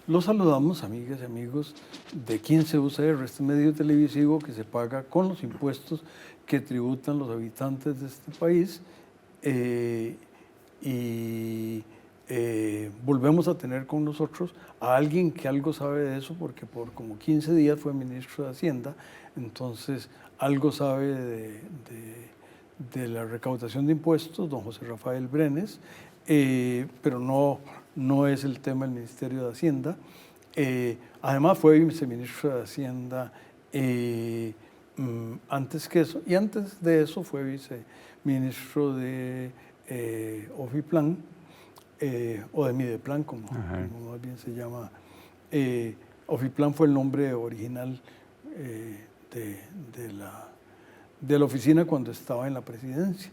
Los saludamos, amigas y amigos de 15 UCR, este medio televisivo que se paga con los impuestos que tributan los habitantes de este país. Volvemos a tener con nosotros a alguien que algo sabe de eso, porque por como 15 días fue ministro de Hacienda, entonces algo sabe de la recaudación de impuestos, don José Rafael Brenes, pero no es el tema del Ministerio de Hacienda. Además fue viceministro de Hacienda antes que eso, y antes de eso fue viceministro de Ofiplan, o de Mideplan, como más bien se llama. Ofiplan fue el nombre original de la oficina cuando estaba en la presidencia.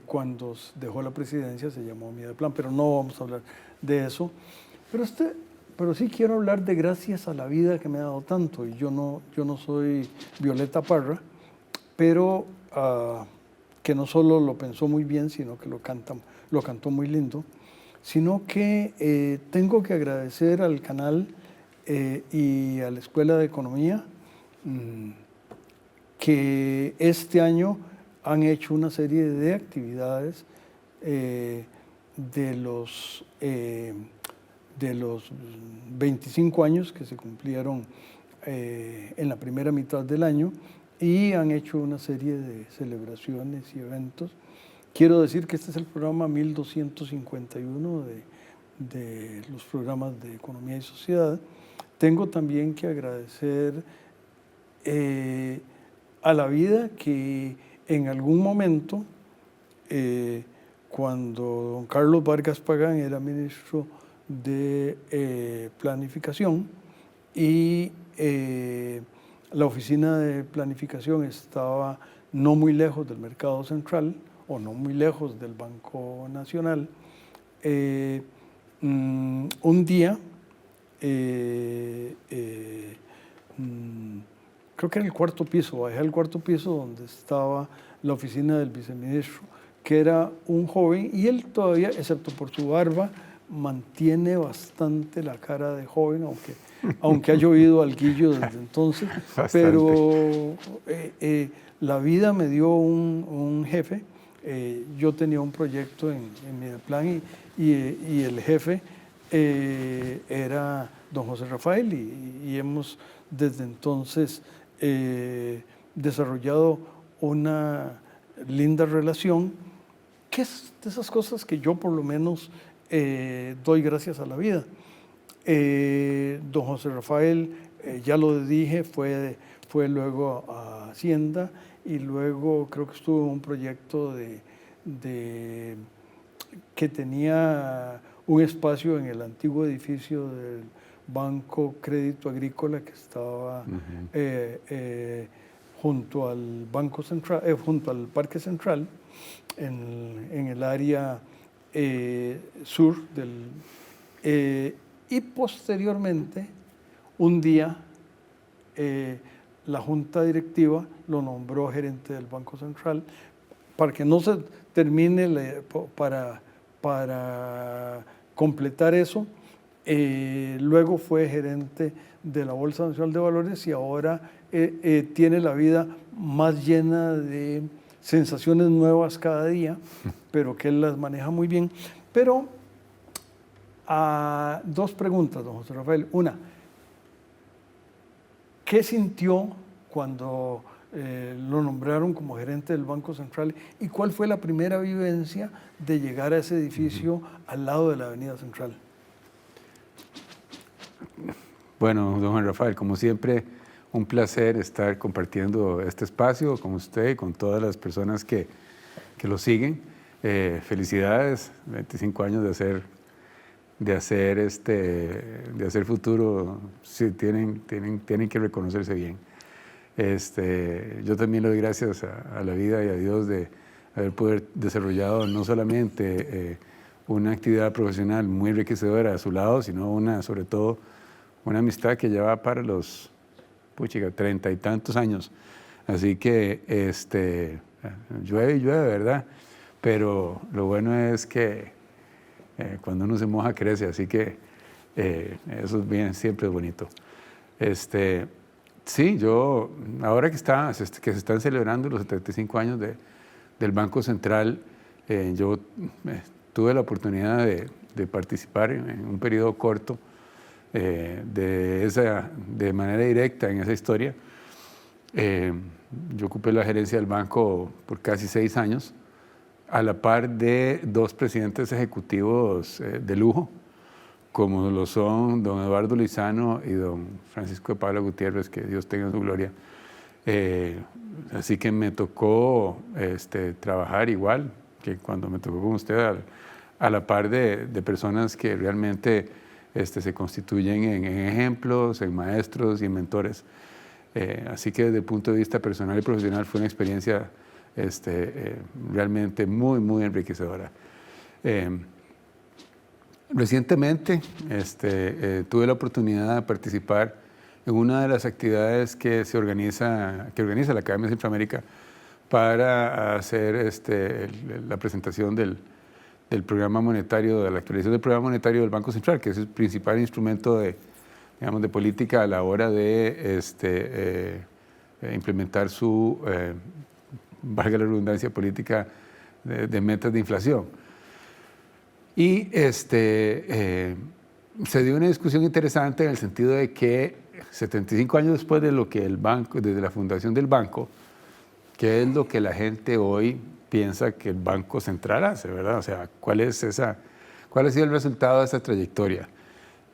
Cuando dejó la presidencia se llamó Mideplan, pero no vamos a hablar de eso. Pero sí quiero hablar de gracias a la vida que me ha dado tanto. Y yo no soy Violeta Parra, pero que no solo lo pensó muy bien, sino que lo cantó muy lindo, sino que tengo que agradecer al canal y a la Escuela de Economía que este año han hecho una serie de actividades de los 25 años que se cumplieron en la primera mitad del año, y han hecho una serie de celebraciones y eventos. Quiero decir que este es el programa 1251 de los programas de Economía y Sociedad. Tengo también que agradecer a la vida que en algún momento, cuando don Carlos Vargas Pagán era ministro de Planificación y la oficina de planificación estaba no muy lejos del Mercado Central o no muy lejos del Banco Nacional, un día, creo que en el cuarto piso, bajé al cuarto piso donde estaba la oficina del viceministro, que era un joven, y él todavía, excepto por su barba, mantiene bastante la cara de joven, aunque ha llovido alguillo desde entonces. Pero la vida me dio un jefe. Yo tenía un proyecto en Mideplan y el jefe era don José Rafael, y hemos desde entonces desarrollado una linda relación, que es de esas cosas que yo por lo menos doy gracias a la vida. Don José Rafael, ya lo dije, fue luego a Hacienda, y luego creo que estuvo en un proyecto que tenía un espacio en el antiguo edificio del Banco Crédito Agrícola, que estaba junto al Banco Central, junto al Parque Central, en el área sur y posteriormente, un día, la junta directiva lo nombró gerente del Banco Central. Para que no se termine, para completar eso, luego fue gerente de la Bolsa Nacional de Valores, y ahora tiene la vida más llena de sensaciones nuevas cada día, pero que él las maneja muy bien. Pero dos preguntas, don José Rafael. Una, ¿qué sintió cuando lo nombraron como gerente del Banco Central, y cuál fue la primera vivencia de llegar a ese edificio al lado de la Avenida Central? Bueno, don Juan Rafael, como siempre, un placer estar compartiendo este espacio con usted y con todas las personas que lo siguen. Felicidades, 25 años de hacer futuro. Sí, tienen que reconocerse bien. Yo también le doy gracias a la vida y a Dios de haber podido desarrollado no solamente una actividad profesional muy enriquecedora a su lado, sino sobre todo una amistad que ya va para los 30 y tantos años. Así que llueve y llueve, ¿verdad? Pero lo bueno es que cuando uno se moja crece, así que Eso es bien, siempre es bonito. Sí, yo, ahora que se están celebrando los 75 años del Banco Central, yo tuve la oportunidad de participar en un periodo corto de manera directa en esa historia. Yo ocupé la gerencia del banco por casi 6 años, a la par de 2 presidentes ejecutivos de lujo, como lo son don Eduardo Lizano y don Francisco de Paula Gutiérrez, que Dios tenga en su gloria. Así que me tocó trabajar igual que cuando me tocó con usted, a la par de personas que realmente se constituyen en ejemplos, en maestros y en mentores. Así que desde el punto de vista personal y profesional fue una experiencia realmente muy, muy enriquecedora. Recientemente tuve la oportunidad de participar en una de las actividades que organiza la Academia de Centroamérica para hacer la presentación del programa monetario, de la actualización del programa monetario del Banco Central, que es el principal instrumento de política a la hora de implementar su, valga la redundancia, política de metas de inflación. Y se dio una discusión interesante en el sentido de que 75 años después de lo que el banco, desde la fundación del banco, ¿qué es lo que la gente hoy piensa que el Banco Central hace, verdad? O sea, ¿cuál ha sido el resultado de esa trayectoria?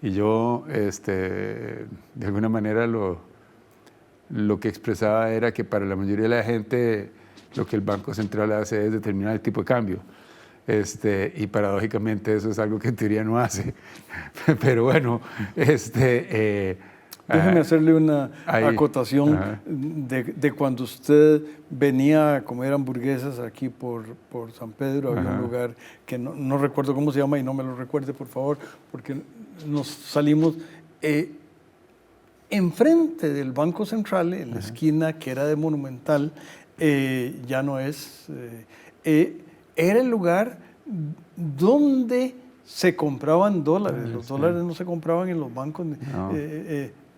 Y yo, de alguna manera, lo que expresaba era que para la mayoría de la gente lo que el Banco Central hace es determinar el tipo de cambio. Y paradójicamente eso es algo que en teoría no hace. Pero bueno, déjeme hacerle una acotación de cuando usted venía a comer hamburguesas aquí por San Pedro. Había un lugar que no recuerdo cómo se llama y no me lo recuerde, por favor, porque nos salimos enfrente del Banco Central, en la esquina que era de Monumental, ya no es... era el lugar donde se compraban dólares. Los dólares no se compraban en los bancos. No.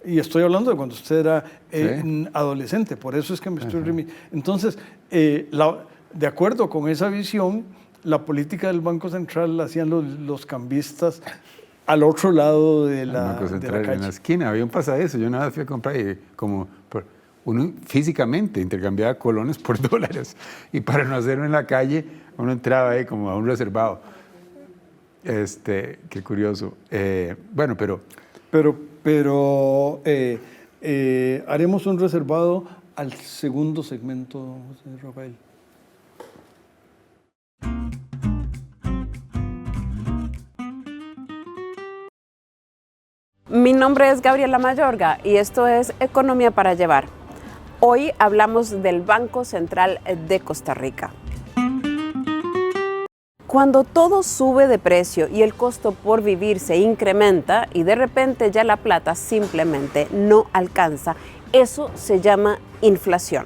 Y estoy hablando de cuando usted era adolescente, por eso es que me estoy remitiendo. Entonces, de acuerdo con esa visión, la política del Banco Central la hacían los cambistas al otro lado de la calle. En la esquina había un pasadizo. Yo nada fui a comprar y uno físicamente intercambiaba colones por dólares, y para no hacerlo en la calle uno entraba ahí como a un reservado. Qué curioso. Bueno, pero haremos un reservado al segundo segmento, José Rafael. Mi nombre es Gabriela Mayorga y esto es Economía para Llevar. Hoy hablamos del Banco Central de Costa Rica. Cuando todo sube de precio y el costo por vivir se incrementa y de repente ya la plata simplemente no alcanza, eso se llama inflación.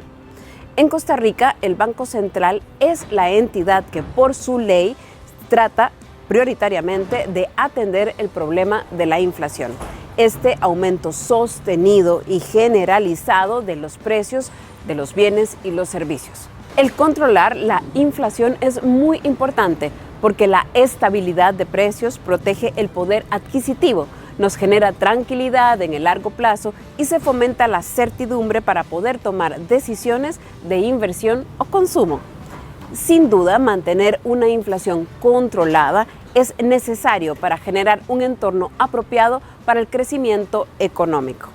En Costa Rica, el Banco Central es la entidad que por su ley trata prioritariamente de atender el problema de la inflación. Este aumento sostenido y generalizado de los precios de los bienes y los servicios. El controlar la inflación es muy importante porque la estabilidad de precios protege el poder adquisitivo, nos genera tranquilidad en el largo plazo y se fomenta la certidumbre para poder tomar decisiones de inversión o consumo. Sin duda, mantener una inflación controlada es necesario para generar un entorno apropiado para el crecimiento económico.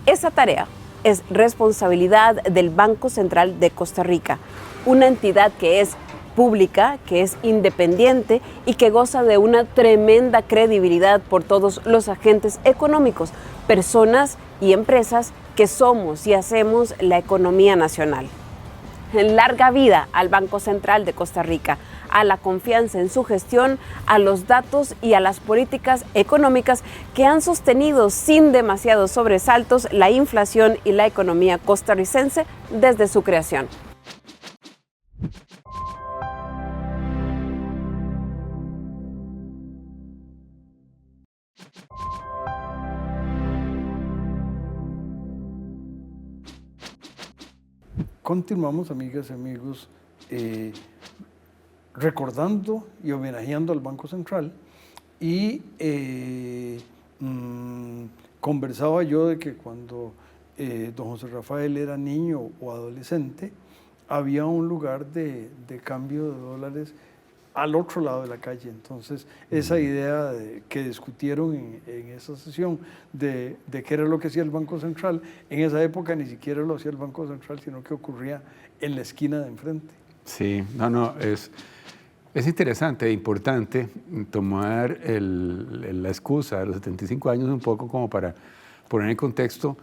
Esa tarea es responsabilidad del Banco Central de Costa Rica, una entidad que es pública, que es independiente y que goza de una tremenda credibilidad por todos los agentes económicos, personas y empresas que somos y hacemos la economía nacional. Larga vida al Banco Central de Costa Rica, a la confianza en su gestión, a los datos y a las políticas económicas que han sostenido sin demasiados sobresaltos la inflación y la economía costarricense desde su creación. continuamos, amigas y amigos, recordando y homenajeando al Banco Central. Y conversaba yo de que cuando don José Rafael era niño o adolescente, había un lugar de cambio de dólares al otro lado de la calle. Entonces, esa idea que discutieron en esa sesión de qué era lo que hacía el Banco Central, en esa época ni siquiera lo hacía el Banco Central, sino que ocurría en la esquina de enfrente. Sí, es interesante e importante tomar la excusa de los 75 años un poco como para poner en contexto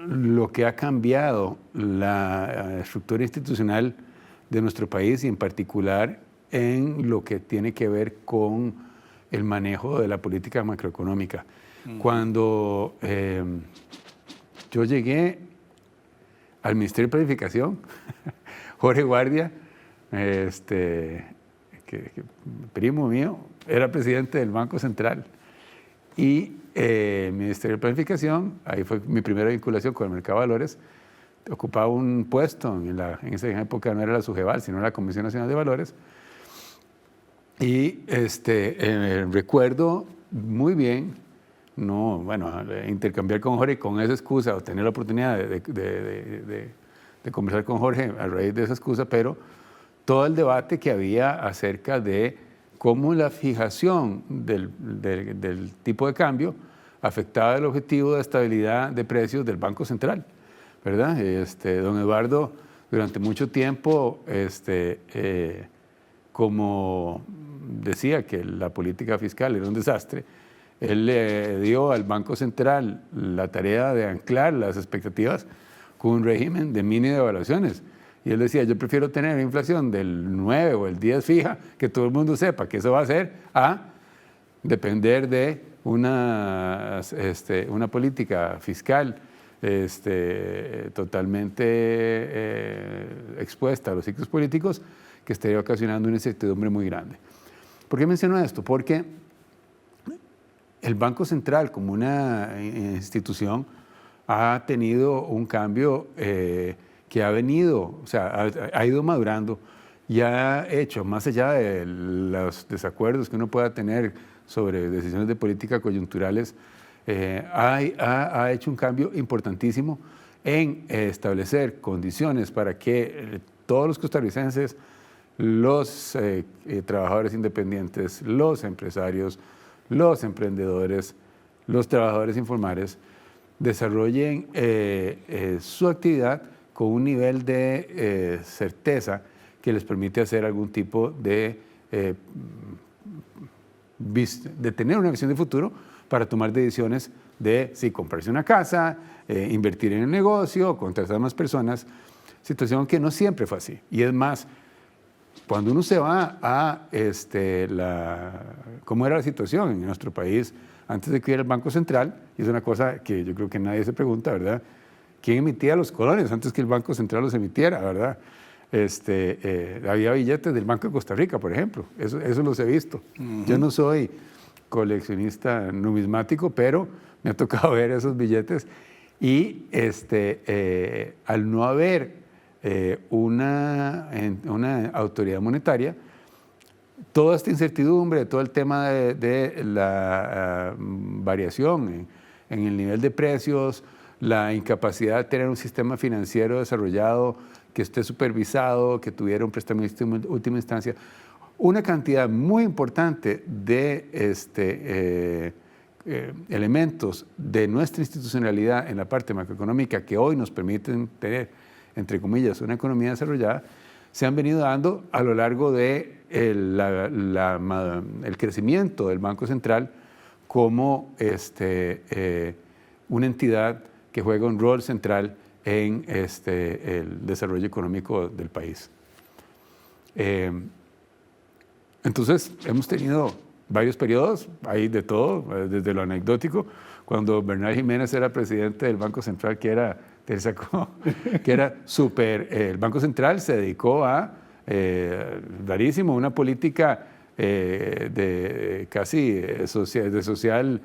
lo que ha cambiado la estructura institucional de nuestro país y en particular en lo que tiene que ver con el manejo de la política macroeconómica. Cuando yo llegué al Ministerio de Planificación, Jorge Guardia, primo mío, era presidente del Banco Central y el Ministerio de Planificación, ahí fue mi primera vinculación con el mercado de valores, ocupaba un puesto, en esa época no era la SUGEVAL, sino la Comisión Nacional de Valores, y recuerdo muy bien, intercambiar con Jorge con esa excusa, o tener la oportunidad de conversar con Jorge a raíz de esa excusa, pero todo el debate que había acerca de cómo la fijación del tipo de cambio afectaba el objetivo de estabilidad de precios del Banco Central, ¿verdad? Don Eduardo, durante mucho tiempo, como decía que la política fiscal era un desastre, él le dio al Banco Central la tarea de anclar las expectativas con un régimen de mini devaluaciones. Y él decía, yo prefiero tener una inflación del 9 o el 10 fija, que todo el mundo sepa que eso va a ser, a depender de una política fiscal totalmente expuesta a los ciclos políticos que estaría ocasionando una incertidumbre muy grande. ¿Por qué menciono esto? Porque el Banco Central como una institución ha tenido un cambio que ha venido, o sea, ha ido madurando y ha hecho, más allá de los desacuerdos que uno pueda tener sobre decisiones de política coyunturales, ha hecho un cambio importantísimo en establecer condiciones para que todos los costarricenses, los trabajadores independientes, los empresarios, los emprendedores, los trabajadores informales, desarrollen su actividad con un nivel de certeza que les permite hacer algún tipo de tener una visión de futuro para tomar decisiones de si comprarse una casa, invertir en el negocio, contratar a más personas, situación que no siempre fue así. Y es más, cuando uno se va a cómo era la situación en nuestro país antes de que hubiera el Banco Central, y es una cosa que yo creo que nadie se pregunta, ¿verdad? ¿Quién emitía los colones antes que el Banco Central los emitiera, verdad? Había billetes del Banco de Costa Rica, por ejemplo, eso los he visto. Yo no soy coleccionista numismático, pero me ha tocado ver esos billetes y al no haber una autoridad monetaria, toda esta incertidumbre, todo el tema de la variación en el nivel de precios, la incapacidad de tener un sistema financiero desarrollado que esté supervisado, que tuviera un prestamista en última instancia, una cantidad muy importante de elementos de nuestra institucionalidad en la parte macroeconómica que hoy nos permiten tener, entre comillas, una economía desarrollada, se han venido dando a lo largo de el crecimiento del Banco Central como una entidad que juega un rol central en el desarrollo económico del país. Entonces, hemos tenido varios periodos, hay de todo, desde lo anecdótico, cuando Bernal Jiménez era presidente del Banco Central, que era súper, el Banco Central se dedicó a, rarísimo, una política de casi social,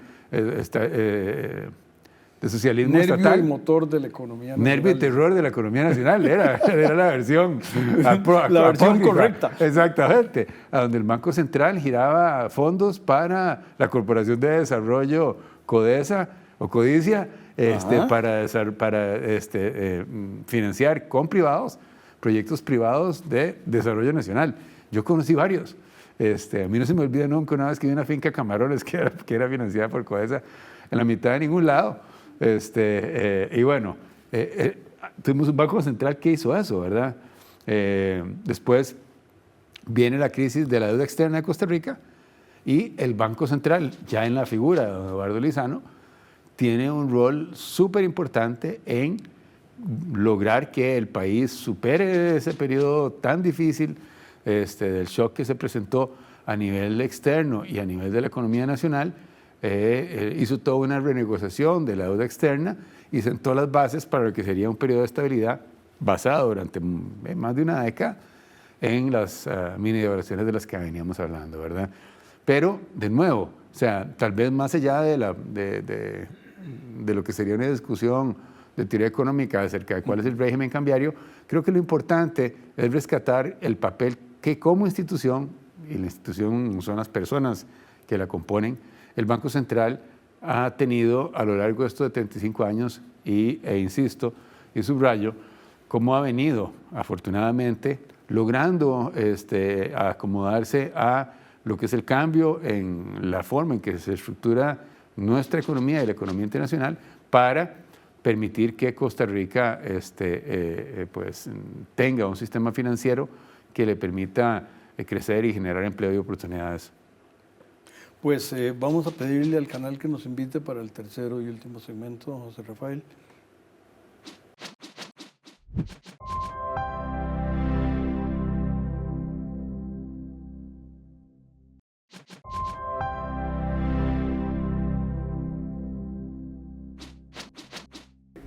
de socialismo nervio estatal. y motor de la economía nacional. Nervio y terror de la economía nacional, era la versión la versión apócrifa. correcta. Exactamente, a donde el Banco Central giraba fondos para la Corporación de Desarrollo CODESA o Codicia, para financiar con privados proyectos privados de desarrollo nacional. Yo conocí varios. A mí no se me olvida nunca una vez que vi una finca Camarones que era financiada por CODESA en la mitad de ningún lado. Y bueno, tuvimos un Banco Central que hizo eso, ¿verdad? Después viene la crisis de la deuda externa de Costa Rica y el Banco Central, ya en la figura de don Eduardo Lizano, tiene un rol súper importante en lograr que el país supere ese periodo tan difícil del shock que se presentó a nivel externo y a nivel de la economía nacional. Hizo toda una renegociación de la deuda externa y sentó las bases para lo que sería un periodo de estabilidad basado durante más de una década en las mini devaluaciones de las que veníamos hablando, ¿verdad? Pero, de nuevo, o sea, tal vez más allá de lo que sería una discusión de teoría económica acerca de cuál es el régimen cambiario, creo que lo importante es rescatar el papel que como institución, y la institución son las personas que la componen, el Banco Central ha tenido a lo largo de estos 75 años insisto y subrayo, cómo ha venido, afortunadamente, logrando acomodarse a lo que es el cambio en la forma en que se estructura nuestra economía y la economía internacional para permitir que Costa Rica tenga un sistema financiero que le permita crecer y generar empleo y oportunidades. Pues vamos a pedirle al canal que nos invite para el tercero y último segmento, José Rafael.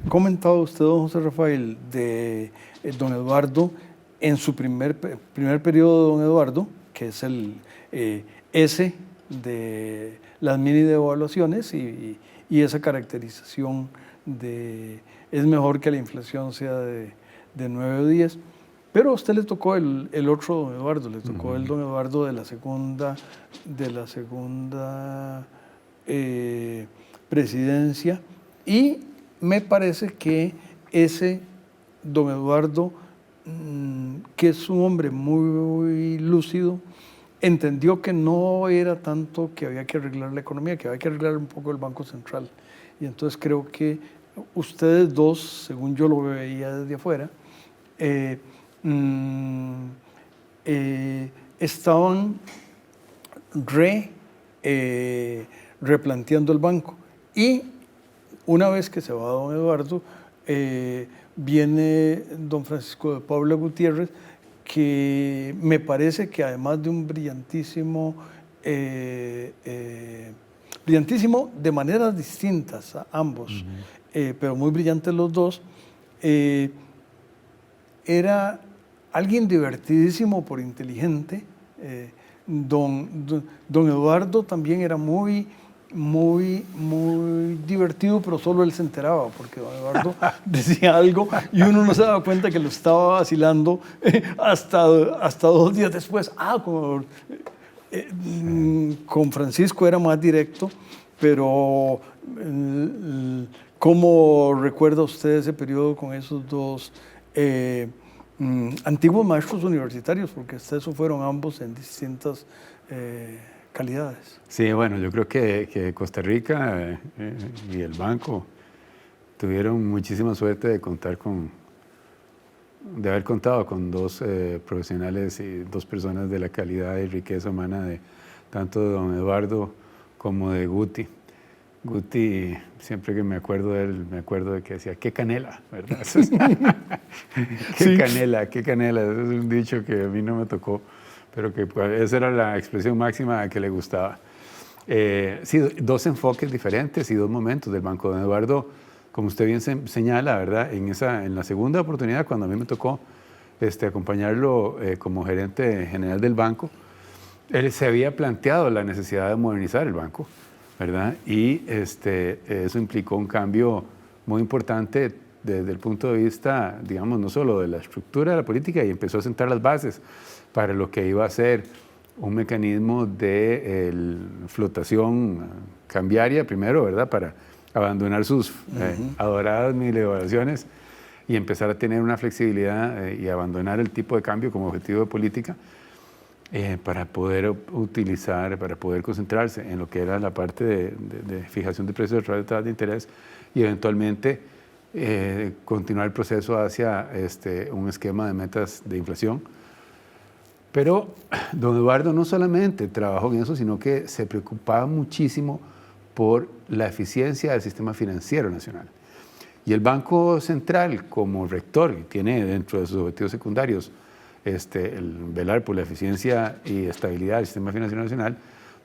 Comentaba usted, don José Rafael, de don Eduardo, en su primer periodo de don Eduardo, que es el S de las mini devaluaciones y esa caracterización de es mejor que la inflación sea de 9 o 10, pero a usted le tocó el otro don Eduardo, le tocó el don Eduardo de la segunda presidencia, y me parece que ese don Eduardo, que es un hombre muy lúcido, entendió que no era tanto que había que arreglar la economía, que había que arreglar un poco el Banco Central. Y entonces creo que ustedes dos, según yo lo veía desde afuera, estaban replanteando el banco. Y una vez que se va don Eduardo, viene don Francisco de Paula Gutiérrez, que me parece que además de un brillantísimo de maneras distintas a ambos, pero muy brillantes los dos, era alguien divertidísimo por inteligente. Don Eduardo también era muy divertido, pero solo él se enteraba, porque don Eduardo decía algo y uno no se daba cuenta que lo estaba vacilando hasta 2 días después. Con Francisco era más directo, pero ¿cómo recuerda usted ese periodo con esos dos antiguos maestros universitarios? Porque hasta eso fueron ambos en distintas calidades. Sí, bueno, yo creo que Costa Rica y el banco tuvieron muchísima suerte de haber contado con dos profesionales y dos personas de la calidad y riqueza humana de tanto de don Eduardo como de Guti. Guti, siempre que me acuerdo de él, me acuerdo de que decía, ¡qué canela! ¿Verdad? ¡Qué canela! ¡Qué canela! Ese es un dicho que a mí no me tocó, pero que pues, esa era la expresión máxima que le gustaba. Sí, dos enfoques diferentes y dos momentos del banco. Don Eduardo, como usted bien señala, ¿verdad? En la segunda oportunidad, cuando a mí me tocó acompañarlo como gerente general del banco, él se había planteado la necesidad de modernizar el banco, ¿verdad? Y eso implicó un cambio muy importante desde el punto de vista, digamos, no solo de la estructura de la política, y empezó a sentar las bases para lo que iba a ser un mecanismo de flotación cambiaria, primero, ¿verdad? Para abandonar sus adoradas milivaciones y empezar a tener una flexibilidad y abandonar el tipo de cambio como objetivo de política para poder utilizar, para poder concentrarse en lo que era la parte de fijación de precios de tasas de interés y eventualmente continuar el proceso hacia un esquema de metas de inflación. Pero don Eduardo no solamente trabajó en eso, sino que se preocupaba muchísimo por la eficiencia del sistema financiero nacional. Y el Banco Central, como rector, que tiene dentro de sus objetivos secundarios el velar por la eficiencia y estabilidad del sistema financiero nacional,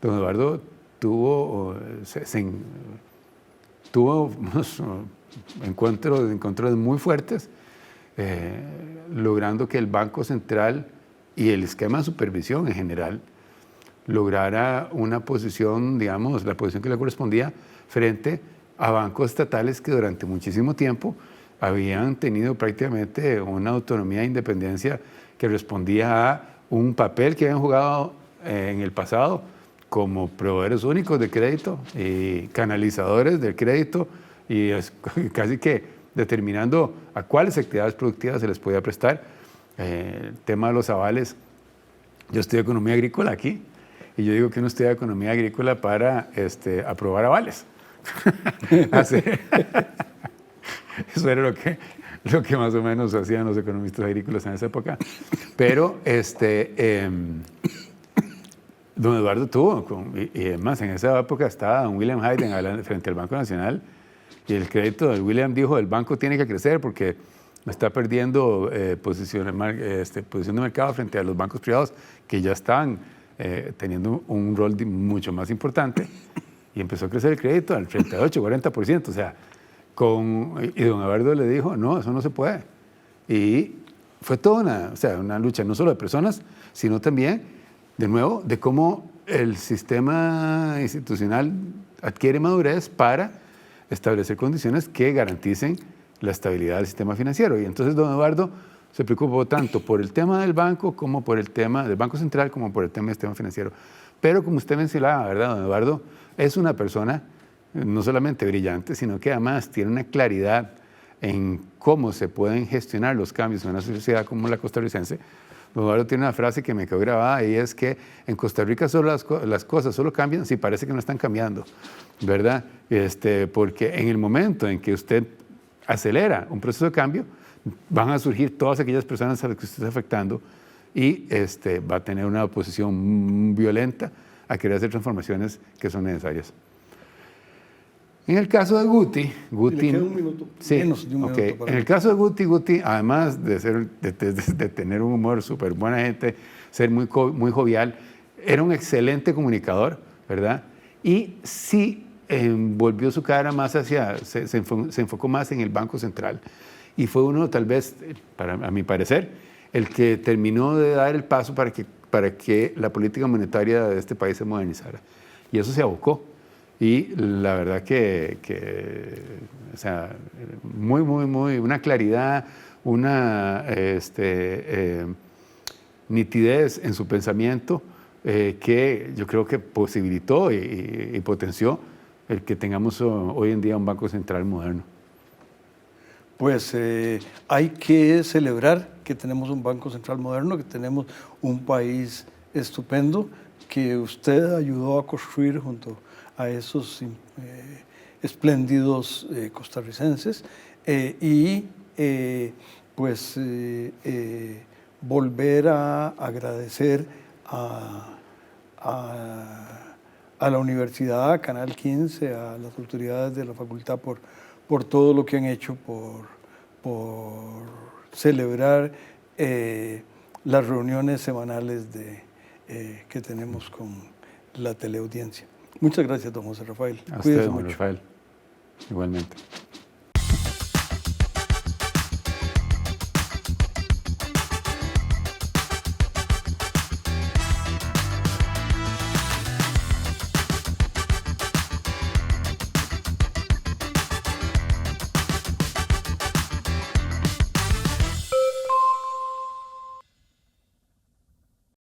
don Eduardo tuvo unos encuentros muy fuertes, logrando que el Banco Central y el esquema de supervisión en general lograra una posición, digamos, la posición que le correspondía frente a bancos estatales que durante muchísimo tiempo habían tenido prácticamente una autonomía e independencia que respondía a un papel que habían jugado en el pasado como proveedores únicos de crédito y canalizadores del crédito y casi que determinando a cuáles actividades productivas se les podía prestar. El tema de los avales, yo estudio economía agrícola aquí y yo digo que uno estudia economía agrícola para aprobar avales. Eso era lo que más o menos hacían los economistas agrícolas en esa época. Pero don Eduardo tuvo, y además en esa época estaba don William Hayden frente al Banco Nacional y el crédito de William dijo el banco tiene que crecer porque está perdiendo posición de mercado frente a los bancos privados que ya estaban teniendo un rol mucho más importante y empezó a crecer el crédito al 38, 40%, o sea, y don Eduardo le dijo, no, eso no se puede. Y fue toda una lucha no solo de personas, sino también, de nuevo, de cómo el sistema institucional adquiere madurez para establecer condiciones que garanticen la estabilidad del sistema financiero. Y entonces don Eduardo se preocupó tanto por el tema del banco como por el tema del Banco Central como por el tema del sistema financiero. Pero como usted mencionaba, ¿verdad? Don Eduardo es una persona no solamente brillante, sino que además tiene una claridad en cómo se pueden gestionar los cambios en una sociedad como la costarricense. Don Eduardo tiene una frase que me quedó grabada y es que en Costa Rica solo las cosas solo cambian si parece que no están cambiando, ¿verdad? Porque en el momento en que usted acelera un proceso de cambio, van a surgir todas aquellas personas a las que usted está afectando y va a tener una oposición violenta a querer hacer transformaciones que son necesarias. En el caso de Guti, le queda un minuto, sí, menos de un minuto para en el caso de Guti, además de tener un humor súper buena gente, ser muy jovial, era un excelente comunicador, ¿verdad? Y sí volvió su cara más se enfocó más en el Banco Central. Y fue uno, tal vez, a mi parecer, el que terminó de dar el paso para que la política monetaria de este país se modernizara. Y eso se abocó. Y la verdad o sea, una claridad, una nitidez en su pensamiento que yo creo que posibilitó y potenció el que tengamos hoy en día un Banco Central moderno. Pues hay que celebrar que tenemos un Banco Central moderno, que tenemos un país estupendo, que usted ayudó a construir junto a esos espléndidos costarricenses volver a agradecer a la universidad, a Canal 15, a las autoridades de la facultad por todo lo que han hecho, por celebrar las reuniones semanales que tenemos con la teleaudiencia. Muchas gracias, don José Rafael. A usted, don Rafael. Igualmente.